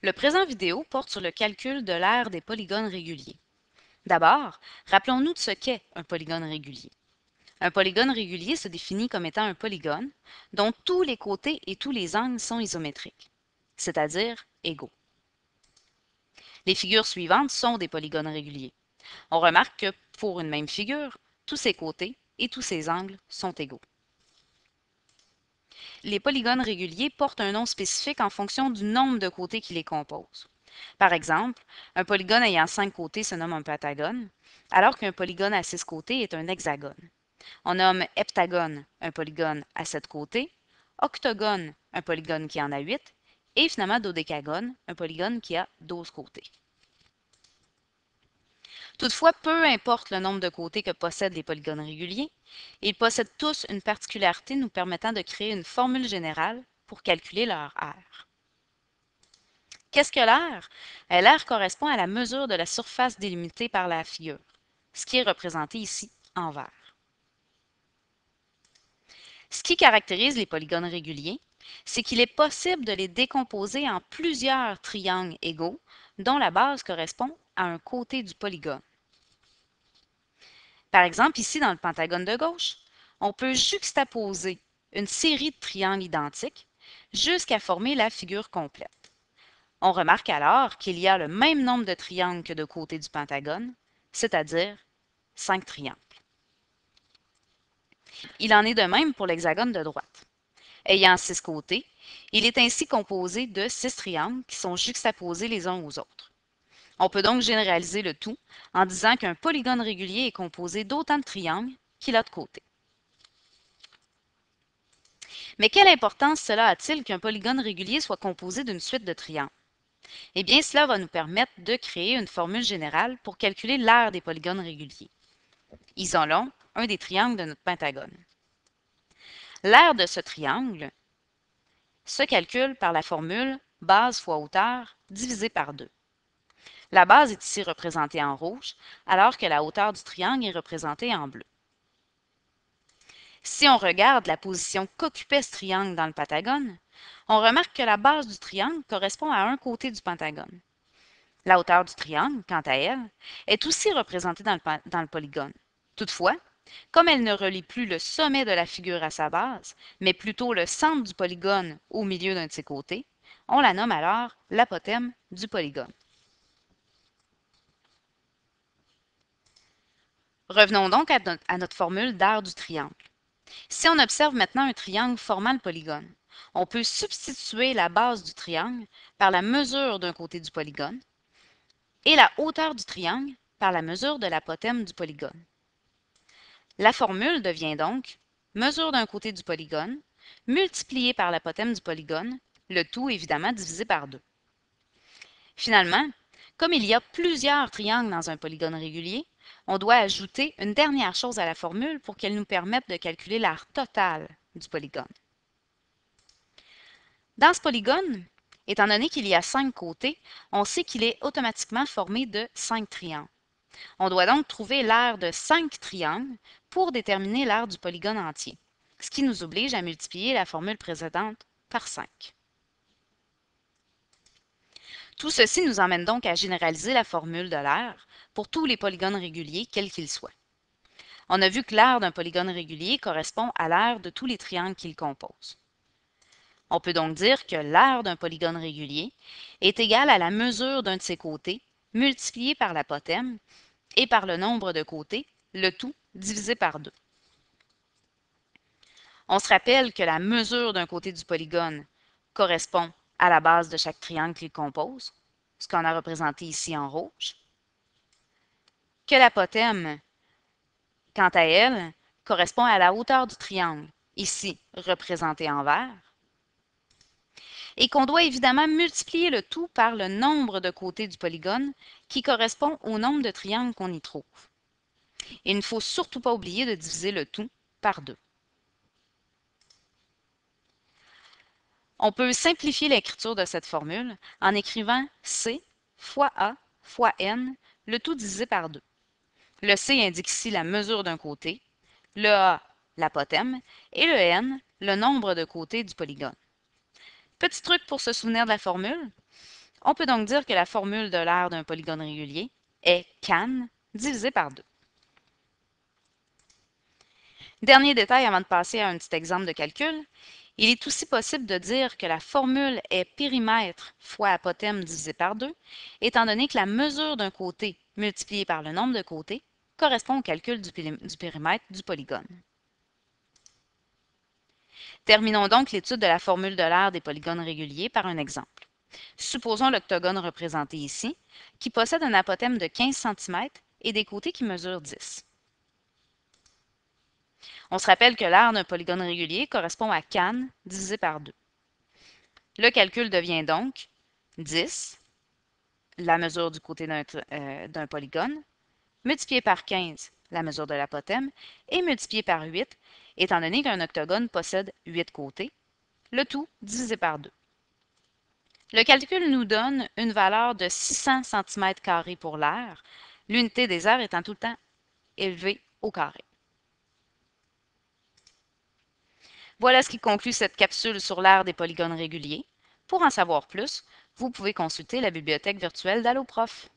Le présent vidéo porte sur le calcul de l'aire des polygones réguliers. D'abord, rappelons-nous de ce qu'est un polygone régulier. Un polygone régulier se définit comme étant un polygone dont tous les côtés et tous les angles sont isométriques, c'est-à-dire égaux. Les figures suivantes sont des polygones réguliers. On remarque que pour une même figure, tous ses côtés et tous ses angles sont égaux. Les polygones réguliers portent un nom spécifique en fonction du nombre de côtés qui les composent. Par exemple, un polygone ayant 5 côtés se nomme un pentagone, alors qu'un polygone à 6 côtés est un hexagone. On nomme heptagone un polygone à 7 côtés, octogone un polygone qui en a 8, et finalement dodécagone un polygone qui a 12 côtés. Toutefois, peu importe le nombre de côtés que possèdent les polygones réguliers, ils possèdent tous une particularité nous permettant de créer une formule générale pour calculer leur aire. Qu'est-ce que l'aire? L'aire correspond à la mesure de la surface délimitée par la figure, ce qui est représenté ici en vert. Ce qui caractérise les polygones réguliers, c'est qu'il est possible de les décomposer en plusieurs triangles égaux dont la base correspond à un côté du polygone. Par exemple, ici dans le pentagone de gauche, on peut juxtaposer une série de triangles identiques jusqu'à former la figure complète. On remarque alors qu'il y a le même nombre de triangles que de côtés du pentagone, c'est-à-dire 5 triangles. Il en est de même pour l'hexagone de droite. Ayant 6 côtés, il est ainsi composé de 6 triangles qui sont juxtaposés les uns aux autres. On peut donc généraliser le tout en disant qu'un polygone régulier est composé d'autant de triangles qu'il a de côtés. Mais quelle importance cela a-t-il qu'un polygone régulier soit composé d'une suite de triangles? Eh bien, cela va nous permettre de créer une formule générale pour calculer l'aire des polygones réguliers. Isolons un des triangles de notre pentagone. L'aire de ce triangle se calcule par la formule base fois hauteur divisé par 2. La base est ici représentée en rouge, alors que la hauteur du triangle est représentée en bleu. Si on regarde la position qu'occupait ce triangle dans le pentagone, on remarque que la base du triangle correspond à un côté du pentagone. La hauteur du triangle, quant à elle, est aussi représentée dans le polygone. Toutefois, comme elle ne relie plus le sommet de la figure à sa base, mais plutôt le centre du polygone au milieu d'un de ses côtés, on la nomme alors l'apothème du polygone. Revenons donc à notre formule d'aire du triangle. Si on observe maintenant un triangle formant le polygone, on peut substituer la base du triangle par la mesure d'un côté du polygone et la hauteur du triangle par la mesure de l'apothème du polygone. La formule devient donc mesure d'un côté du polygone multiplié par l'apothème du polygone, le tout évidemment divisé par 2. Finalement, comme il y a plusieurs triangles dans un polygone régulier, on doit ajouter une dernière chose à la formule pour qu'elle nous permette de calculer l'aire totale du polygone. Dans ce polygone, étant donné qu'il y a 5 côtés, on sait qu'il est automatiquement formé de 5 triangles. On doit donc trouver l'aire de 5 triangles pour déterminer l'aire du polygone entier, ce qui nous oblige à multiplier la formule précédente par 5. Tout ceci nous emmène donc à généraliser la formule de l'aire pour tous les polygones réguliers, quels qu'ils soient. On a vu que l'aire d'un polygone régulier correspond à l'aire de tous les triangles qu'il compose. On peut donc dire que l'aire d'un polygone régulier est égale à la mesure d'un de ses côtés multiplié par l'apothème et par le nombre de côtés, le tout divisé par 2. On se rappelle que la mesure d'un côté du polygone correspond à la base de chaque triangle qu'il compose, ce qu'on a représenté ici en rouge, que l'apothème, quant à elle, correspond à la hauteur du triangle, ici représentée en vert, et qu'on doit évidemment multiplier le tout par le nombre de côtés du polygone qui correspond au nombre de triangles qu'on y trouve. Il ne faut surtout pas oublier de diviser le tout par 2. On peut simplifier l'écriture de cette formule en écrivant C fois A fois N, le tout divisé par 2. Le C indique ici la mesure d'un côté, le A l'apothème et le N le nombre de côtés du polygone. Petit truc pour se souvenir de la formule. On peut donc dire que la formule de l'aire d'un polygone régulier est can divisé par 2. Dernier détail avant de passer à un petit exemple de calcul, il est aussi possible de dire que la formule est périmètre fois apothème divisé par 2, étant donné que la mesure d'un côté multipliée par le nombre de côtés correspond au calcul du périmètre du polygone. Terminons donc l'étude de la formule de l'aire des polygones réguliers par un exemple. Supposons l'octogone représenté ici, qui possède un apothème de 15 cm et des côtés qui mesurent 10. On se rappelle que l'aire d'un polygone régulier correspond à can divisé par 2. Le calcul devient donc 10, la mesure du côté d'un polygone, multiplié par 15, la mesure de l'apothème, et multiplié par 8, étant donné qu'un octogone possède 8 côtés, le tout divisé par 2. Le calcul nous donne une valeur de 600 cm² pour l'aire, l'unité des aires étant tout le temps élevée au carré. Voilà ce qui conclut cette capsule sur l'aire des polygones réguliers. Pour en savoir plus, vous pouvez consulter la bibliothèque virtuelle d'AlloProf.